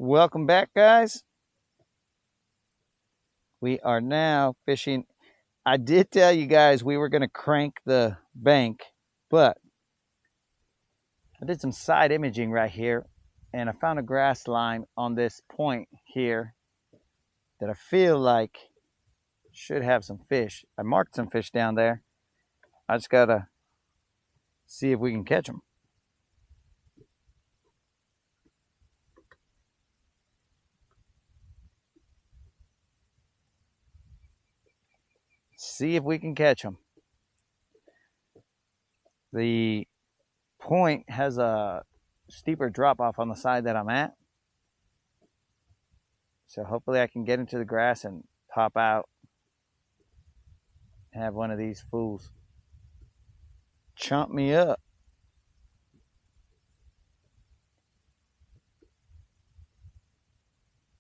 Welcome back, guys. We are now fishing. I did tell you guys we were going to crank the bank, but I did some side imaging right here, and I found a grass line on this point here that I feel like should have some fish. I marked some fish down there. I just got to see if we can catch them. See if we can catch them. The point has a steeper drop off on the side that I'm at. So hopefully I can get into the grass and pop out and have one of these fools chomp me up.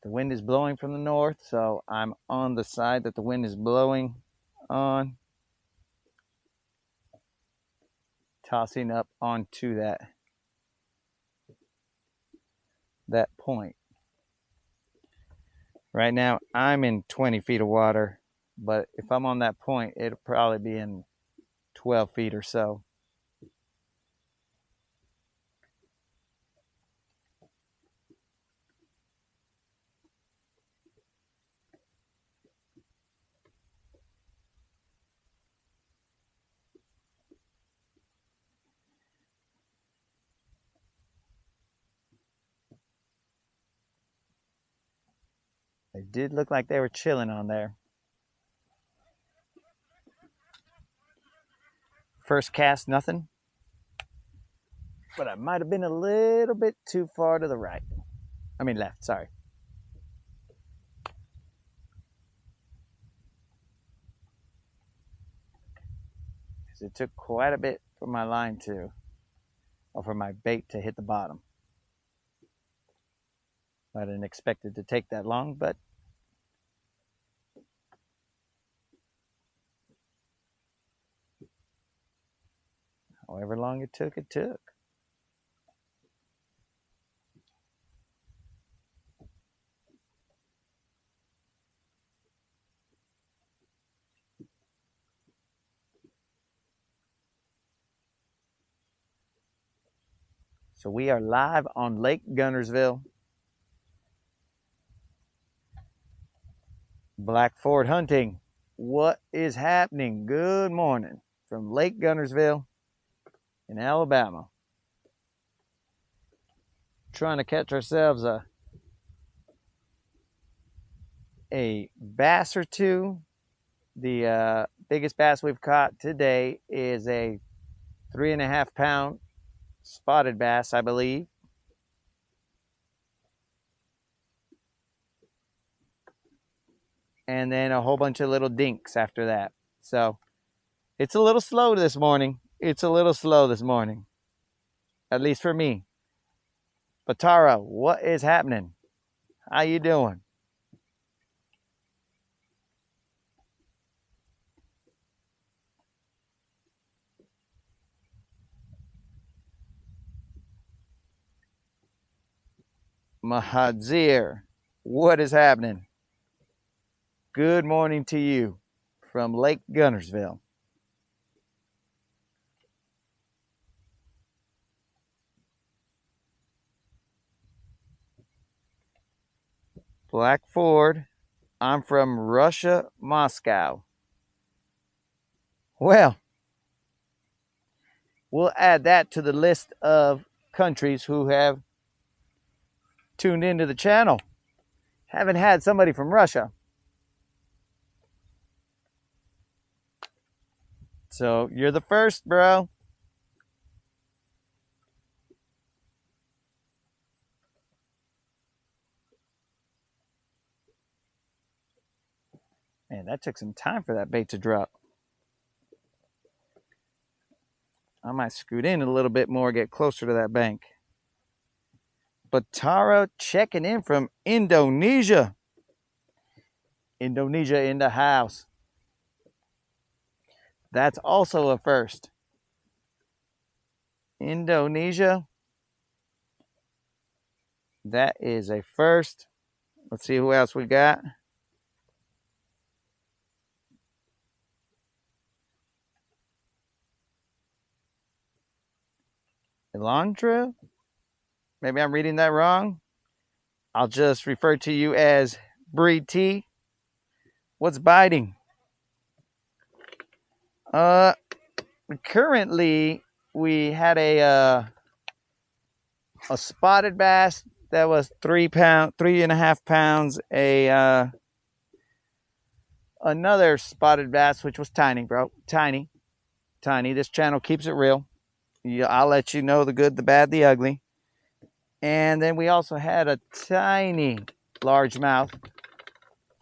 The wind is blowing from the north, so I'm on the side that the wind is blowing on, tossing up onto that point. Right now I'm in 20 feet of water, but if I'm on that point, it'll probably be in 12 feet or so. They did look like they were chilling on there. First cast, nothing. But I might have been a little bit too far to the right. I mean left, sorry. It took quite a bit for my line or for my bait to hit the bottom. I didn't expect it to take that long, but however long it took, it took. So we are live on Lake Guntersville. Black Ford hunting. What is happening? Good morning from Lake Guntersville in Alabama. Trying to catch ourselves a bass or two. The biggest bass we've caught today is a 3.5 pound spotted bass, I believe. And then a whole bunch of little dinks after that. So it's a little slow this morning. At least for me. But Tara, what is happening? How you doing? Mahadzir, what is happening? Good morning to you from Lake Guntersville. Black Ford, I'm from Russia, Moscow. Well, we'll add that to the list of countries who have tuned into the channel. Haven't had somebody from Russia. So you're the first, bro. Man, that took some time for that bait to drop. I might scoot in a little bit more, get closer to that bank. But Tara checking in from Indonesia. Indonesia in the house. That's also a first. Indonesia. That is a first. Let's see who else we got. Elandra? Maybe I'm reading that wrong. I'll just refer to you as Breed T. What's biting? Uh, Currently we had a spotted bass that was 3.5 pounds. Another spotted bass which was tiny, bro, tiny. This channel keeps it real. I'll let you know the good, the bad, the ugly. And then we also had a tiny largemouth,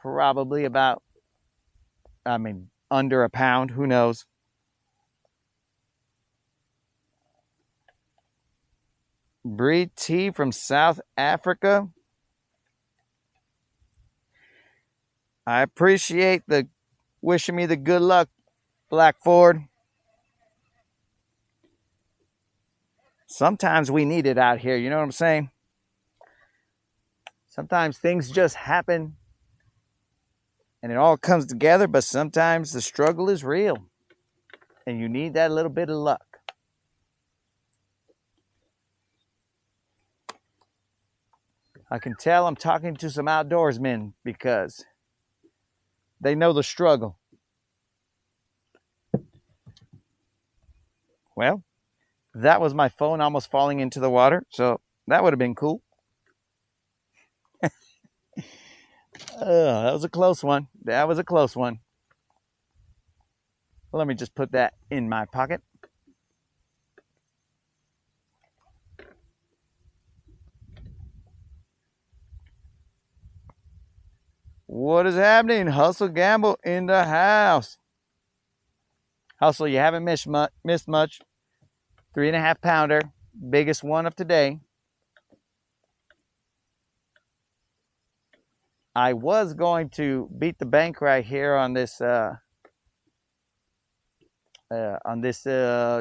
probably about, under a pound. Who knows? Breed T from South Africa. I appreciate the wishing me the good luck, Black Ford. Sometimes we need it out here, you know what I'm saying? Sometimes things just happen and it all comes together, but sometimes the struggle is real and you need that little bit of luck. I can tell I'm talking to some outdoorsmen because they know the struggle. Well, that was my phone almost falling into the water, so that would have been cool. That was a close one. Let me just put that in my pocket. What is happening? Hustle Gamble in the house. Hustle, you haven't missed much. 3.5 pounder, biggest one of today. I was going to beat the bank right here on this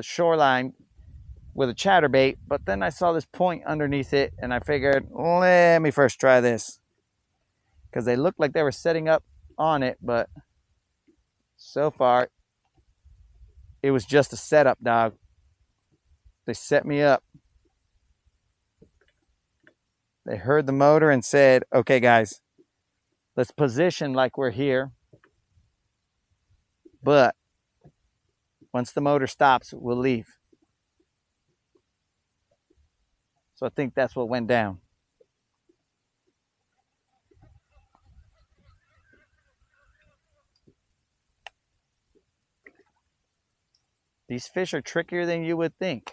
shoreline with a chatterbait, but then I saw this point underneath it and I figured, let me first try this, because they looked like they were setting up on it, but so far it was just a setup, dog. They set me up. They heard the motor and said, okay guys, let's position like we're here, but once the motor stops, we'll leave. So I think that's what went down. These fish are trickier than you would think.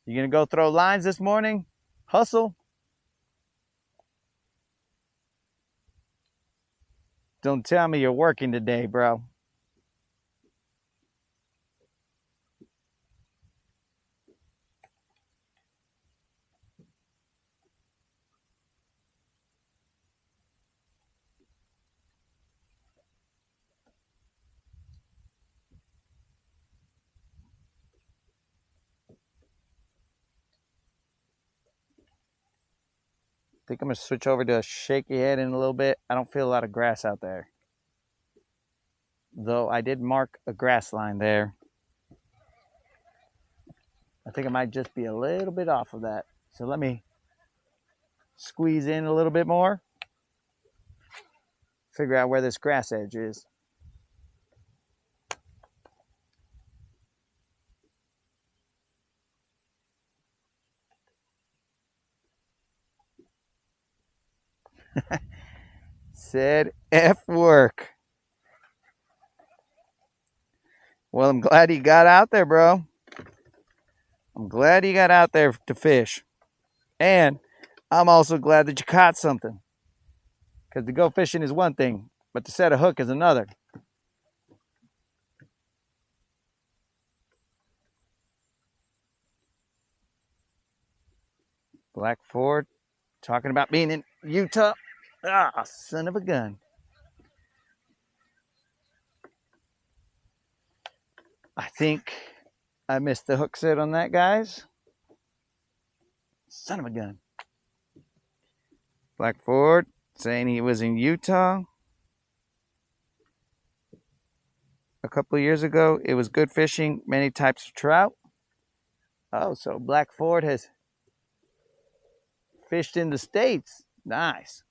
You gonna go throw lines this morning? Hustle? Don't tell me you're working today, bro. I think I'm gonna switch over to a shaky head in a little bit. I don't feel a lot of grass out there, though I did mark a grass line there. I think I might just be a little bit off of that. So let me squeeze in a little bit more. Figure out where this grass edge is. Said F work. Well, I'm glad you got out there, bro. I'm glad you got out there to fish. And I'm also glad that you caught something. Because to go fishing is one thing, but to set a hook is another. Black Ford, talking about being in Utah. Ah, son of a gun. I think I missed the hook set on that, guys. Son of a gun. Black Ford saying he was in Utah a couple of years ago. It was good fishing, many types of trout. Oh, so Black Ford has fished in the States. Nice.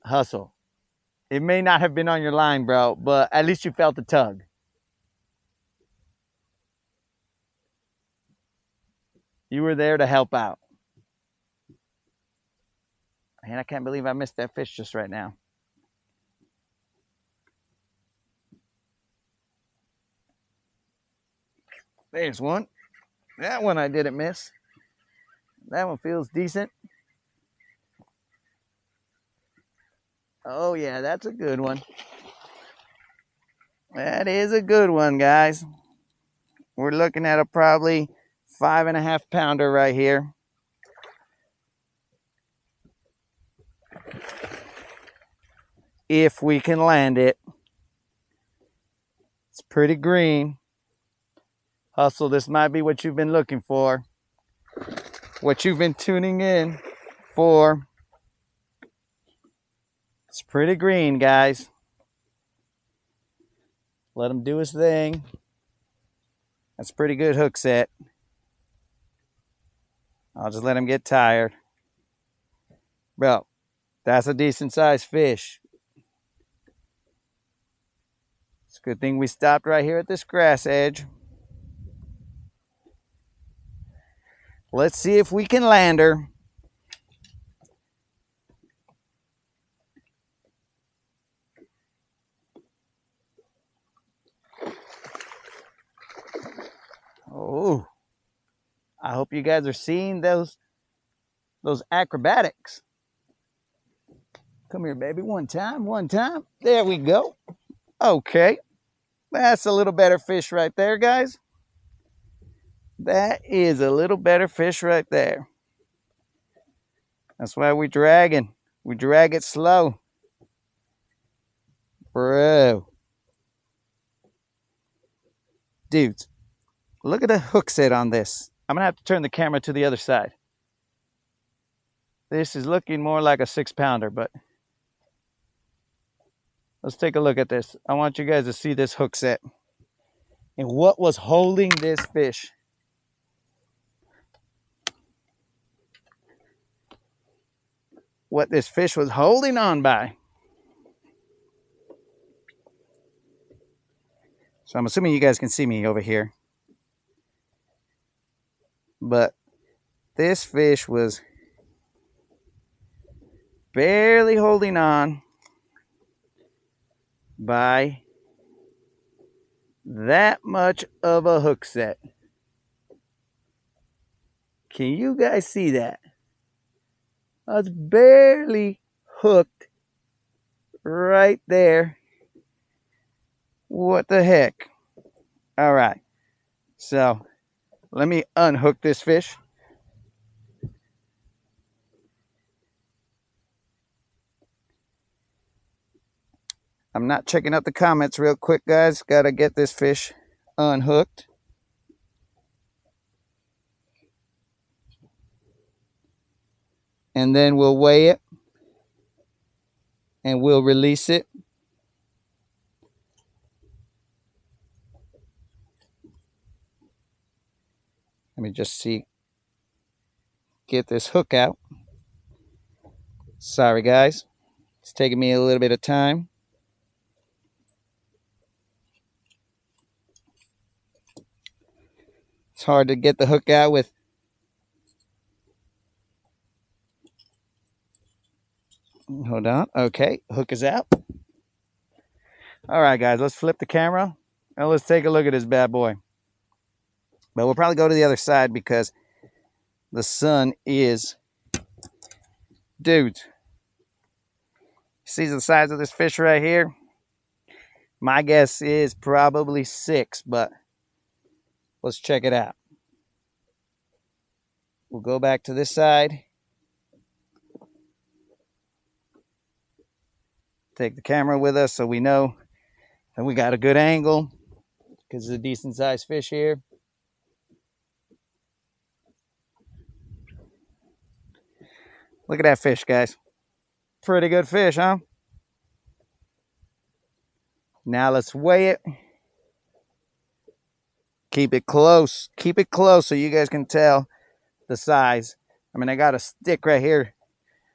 Hustle. It may not have been on your line, bro, but at least you felt the tug. You were there to help out. And I can't believe I missed that fish just right now. There's one. That one I didn't miss. That one feels decent. Oh, yeah, that's a good one. That is a good one, guys. We're looking at a probably 5.5 pounder right here. If we can land it. It's pretty green. Hustle, this might be what you've been looking for. What you've been tuning in for. It's pretty green, guys. Let him do his thing. That's a pretty good hook set. I'll just let him get tired. Bro, that's a decent sized fish. It's a good thing we stopped right here at this grass edge. Let's see if we can land her. Oh, I hope you guys are seeing those acrobatics. Come here, baby. One time. There we go. Okay. That's a little better fish right there, guys. That is a little better fish right there. That's why we're dragging. We drag it slow. Bro. Dudes, look at the hook set on this. I'm going to have to turn the camera to the other side. This is looking more like a 6-pounder, but let's take a look at this. I want you guys to see this hook set and what was holding this fish. What this fish was holding on by. So I'm assuming you guys can see me over here. But this fish was barely holding on by that much of a hook set. Can you guys see that? I was barely hooked right there. What the heck? All right. So let me unhook this fish. I'm not checking out the comments real quick, guys. Got to get this fish unhooked. And then we'll weigh it. And we'll release it. Let me just see. Get this hook out. Sorry, guys. It's taking me a little bit of time. It's hard to get the hook out with. Hold on. Okay, hook is out. All right, guys, let's flip the camera and let's take a look at this bad boy. But we'll probably go to the other side because the sun is... Dude, see the size of this fish right here? My guess is probably 6, but let's check it out. We'll go back to this side. Take the camera with us so we know that we got a good angle because it's a decent sized fish here. Look at that fish, guys. Pretty good fish, huh? Now let's weigh it. Keep it close. Keep it close so you guys can tell the size. I mean, I got a stick right here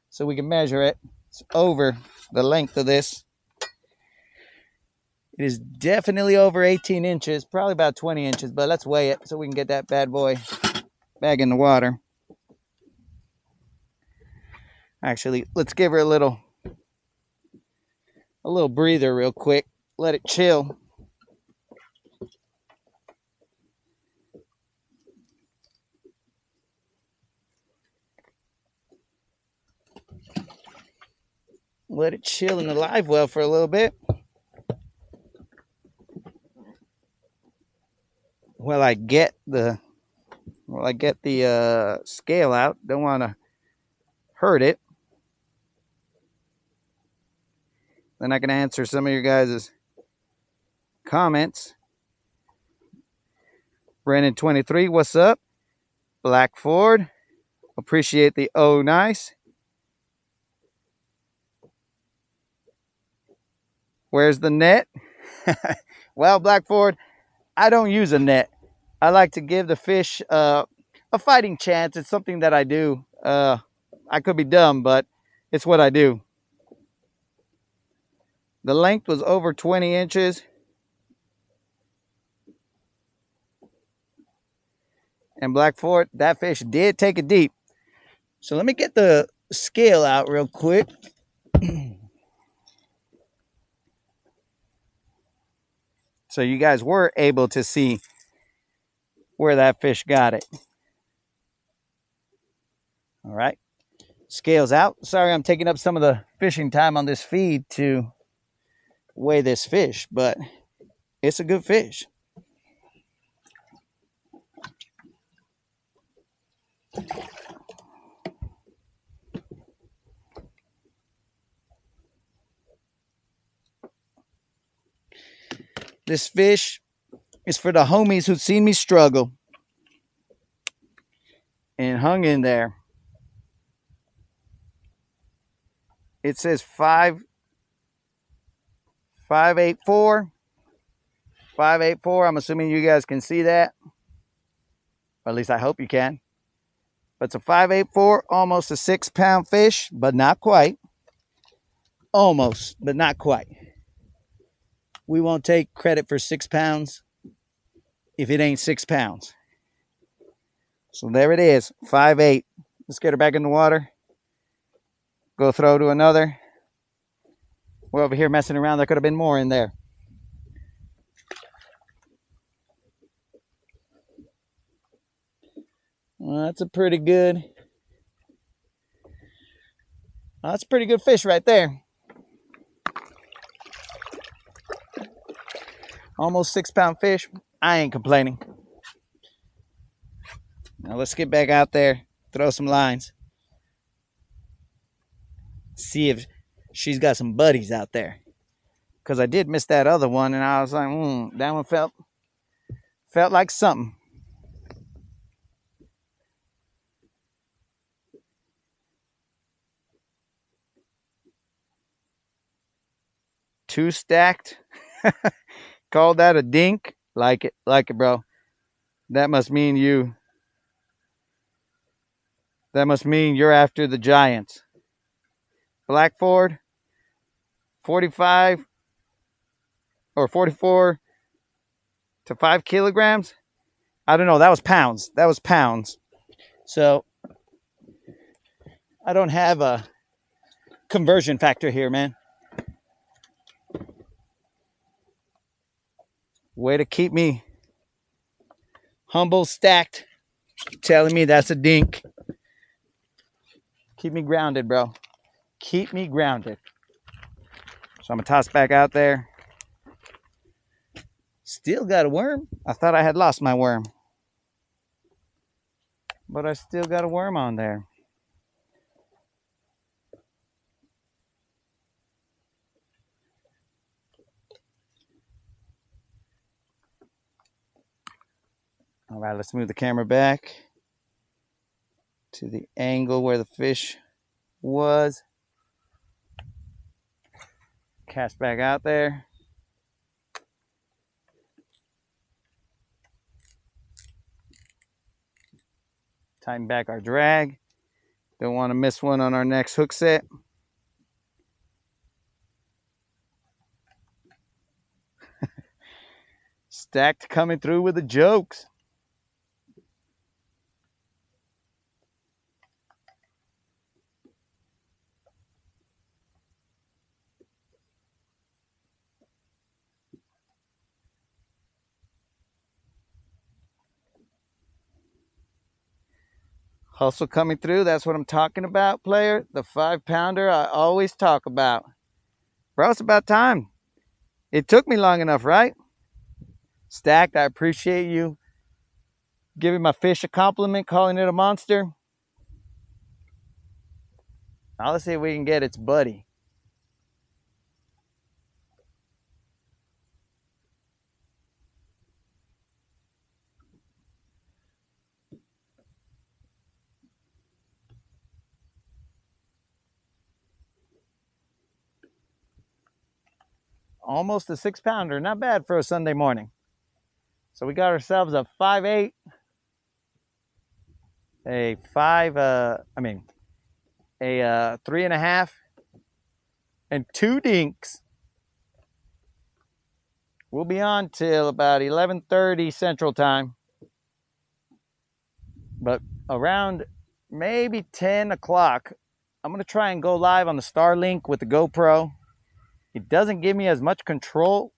so we can measure it. It's over the length of this. It is definitely over 18 inches, probably about 20 inches, but let's weigh it so we can get that bad boy back in the water. Actually, let's give her a little breather real quick. Let it chill. Let it chill in the live well for a little bit. While I get the scale out. Don't want to hurt it. Then I can answer some of your guys' comments. Brandon23, what's up? Black Ford, appreciate the oh nice. Where's the net? Well, Black Ford, I don't use a net. I like to give the fish a fighting chance. It's something that I do. I could be dumb, but it's what I do. The length was over 20 inches. And Black Fort, that fish did take it deep. So let me get the scale out real quick. So you guys were able to see where that fish got it. All right. Scales out. Sorry, I'm taking up some of the fishing time on this feed to weigh this fish, but it's a good fish. This fish is for the homies who've seen me struggle and hung in there. It says 584. 584. I'm assuming you guys can see that. Or at least I hope you can. But it's a 584, almost a 6-pound fish, but not quite. Almost, but not quite. We won't take credit for 6 pounds if it ain't 6 pounds. So there it is, 5'8". Let's get her back in the water. Go throw to another. We're over here messing around. There could have been more in there. Well, that's a pretty good fish right there. Almost 6-pound fish. I ain't complaining. Now let's get back out there, throw some lines. See if she's got some buddies out there. Because I did miss that other one, and I was like, that one felt like something. Two stacked. Called that a dink. Like it, bro. That must mean you're after the Giants. Black Ford, 45 or 44 to 5 kilograms. I don't know. That was pounds. So I don't have a conversion factor here, man. Way to keep me humble, stacked, telling me that's a dink. Keep me grounded, bro. Keep me grounded. So I'm going to toss back out there. still got a worm. I thought I had lost my worm, but I still got a worm on there. All right, let's move the camera back to the angle where the fish was. Cast back out there. Tighten back our drag. Don't want to miss one on our next hook set. Stacked coming through with the jokes. Hustle coming through. That's what I'm talking about, player. The 5-pounder I always talk about. Bro, it's about time. It took me long enough, right? Stacked, I appreciate you giving my fish a compliment, calling it a monster. Now let's see if we can get its buddy. Almost a 6-pounder. Not bad for a Sunday morning. So we got ourselves a 5.8. A 3.5. And 2 dinks. We'll be on till about 11:30 Central Time. But around maybe 10 o'clock, I'm going to try and go live on the Starlink with the GoPro. It doesn't give me as much control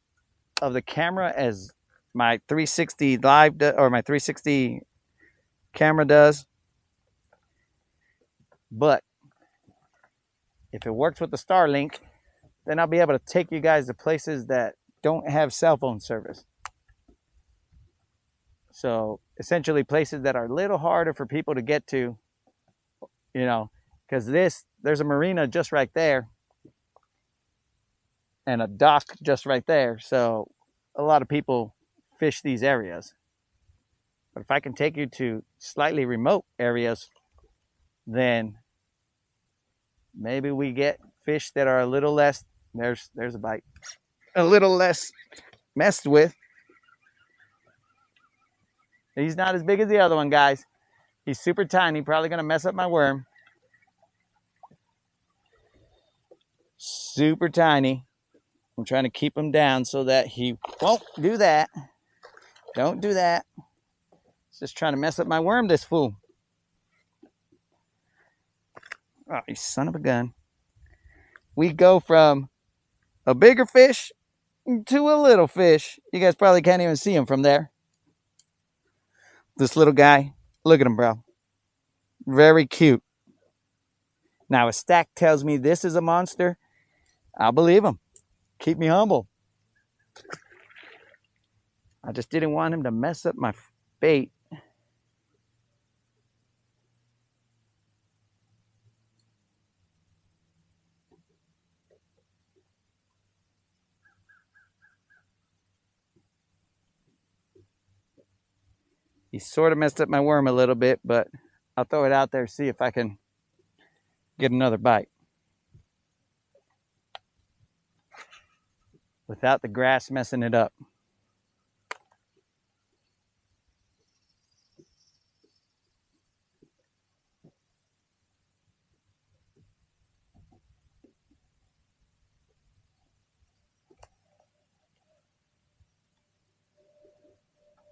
of the camera as my 360 live or my 360 camera does. But if it works with the Starlink, then I'll be able to take you guys to places that don't have cell phone service. So essentially places that are a little harder for people to get to, you know, because there's a marina just right there and a dock just right there. So a lot of people fish these areas. But if I can take you to slightly remote areas, then maybe we get fish that are a little less, there's a bite, a little less messed with. He's not as big as the other one, guys. He's super tiny, probably gonna mess up my worm. Super tiny. I'm trying to keep him down so that he won't do that. Don't do that. He's just trying to mess up my worm, this fool. Oh, you son of a gun. We go from a bigger fish to a little fish. You guys probably can't even see him from there. This little guy, look at him, bro. Very cute. Now, if Stack tells me this is a monster, I'll believe him. Keep me humble. I just didn't want him to mess up my bait. He sort of messed up my worm a little bit, but I'll throw it out there, see if I can get another bite. Without the grass messing it up.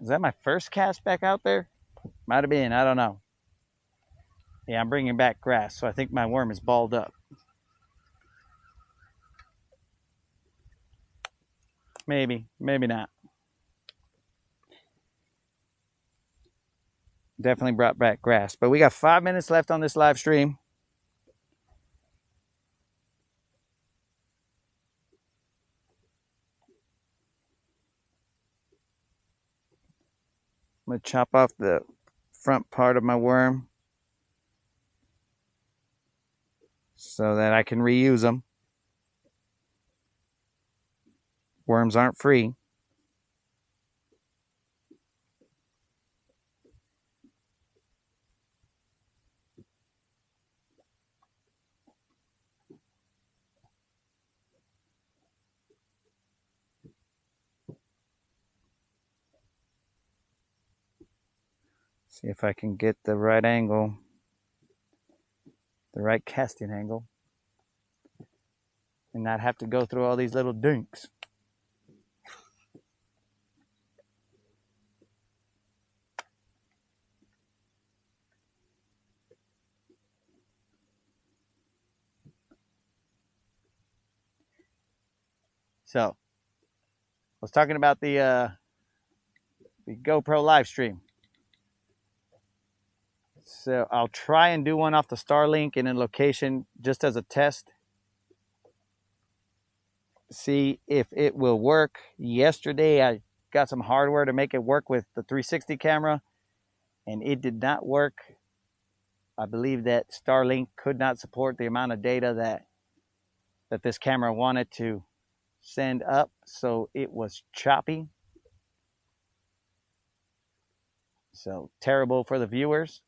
Is that my first cast back out there? Might have been, I don't know. Yeah, I'm bringing back grass, so I think my worm is balled up. Maybe, maybe not. Definitely brought back grass. But we got 5 minutes left on this live stream. I'm going to chop off the front part of my worm so that I can reuse them. Worms aren't free. See if I can get the right angle, the right casting angle, and not have to go through all these little dinks. So, I was talking about the GoPro live stream. So I'll try and do one off the Starlink in a location just as a test. See if it will work. Yesterday I got some hardware to make it work with the 360 camera, and it did not work. I believe that Starlink could not support the amount of data that this camera wanted to send up, so it was choppy. So terrible for the viewers.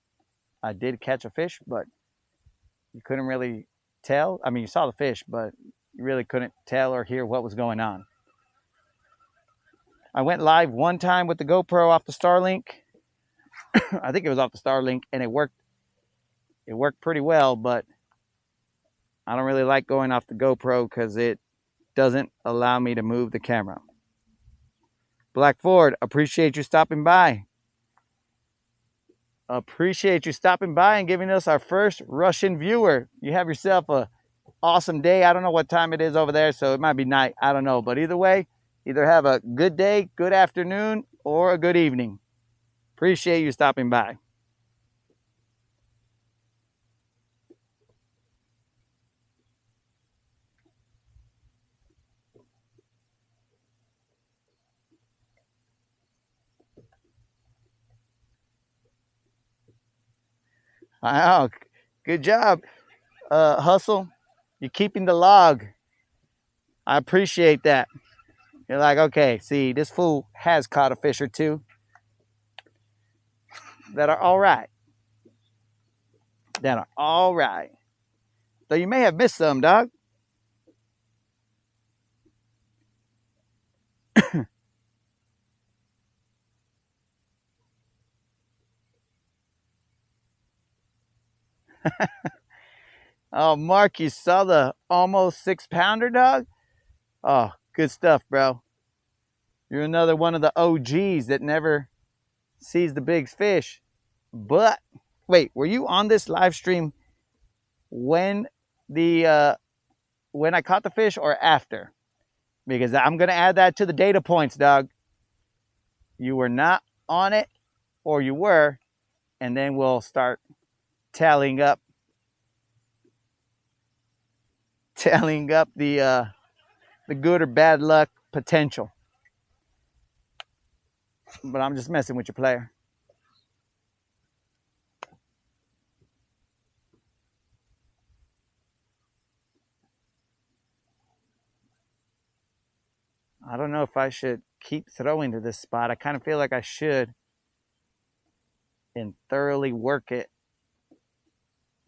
I did catch a fish, but you couldn't really tell. I mean, you saw the fish, but you really couldn't tell or hear what was going on. I went live one time with the GoPro off the Starlink. I think it was off the Starlink, and it worked. It worked pretty well, but I don't really like going off the GoPro because it doesn't allow me to move the camera. Black Ford, appreciate you stopping by. Appreciate you stopping by and giving us our first Russian viewer. You have yourself a awesome day. I don't know what time it is over there, so it might be night. I don't know. But either way, either have a good day, good afternoon, or a good evening. Appreciate you stopping by. Wow, good job, Hustle. You're keeping the log. I appreciate that. You're like, okay, see, this fool has caught a fish or two that are all right. That are all right. Though you may have missed some, dog. Oh, Mark, you saw the almost 6-pounder, dog? Oh, good stuff, bro. You're another one of the OGs that never sees the big fish. But, wait, were you on this live stream when when I caught the fish or after? Because I'm going to add that to the data points, dog. You were not on it, or you were, and then we'll start tallying up the good or bad luck potential. But I'm just messing with your player. I don't know if I should keep throwing to this spot. I kind of feel like I should and thoroughly work it,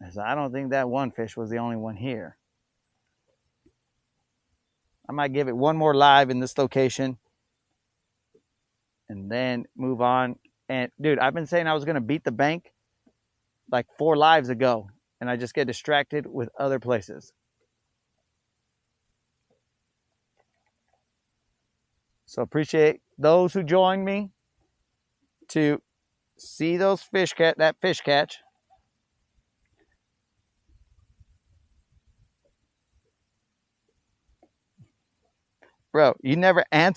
as I don't think that one fish was the only one here. I might give it one more live in this location and then move on. And dude, I've been saying I was going to beat the bank like 4 lives ago, and I just get distracted with other places. So appreciate those who joined me to see those that fish catch. Bro, you never answered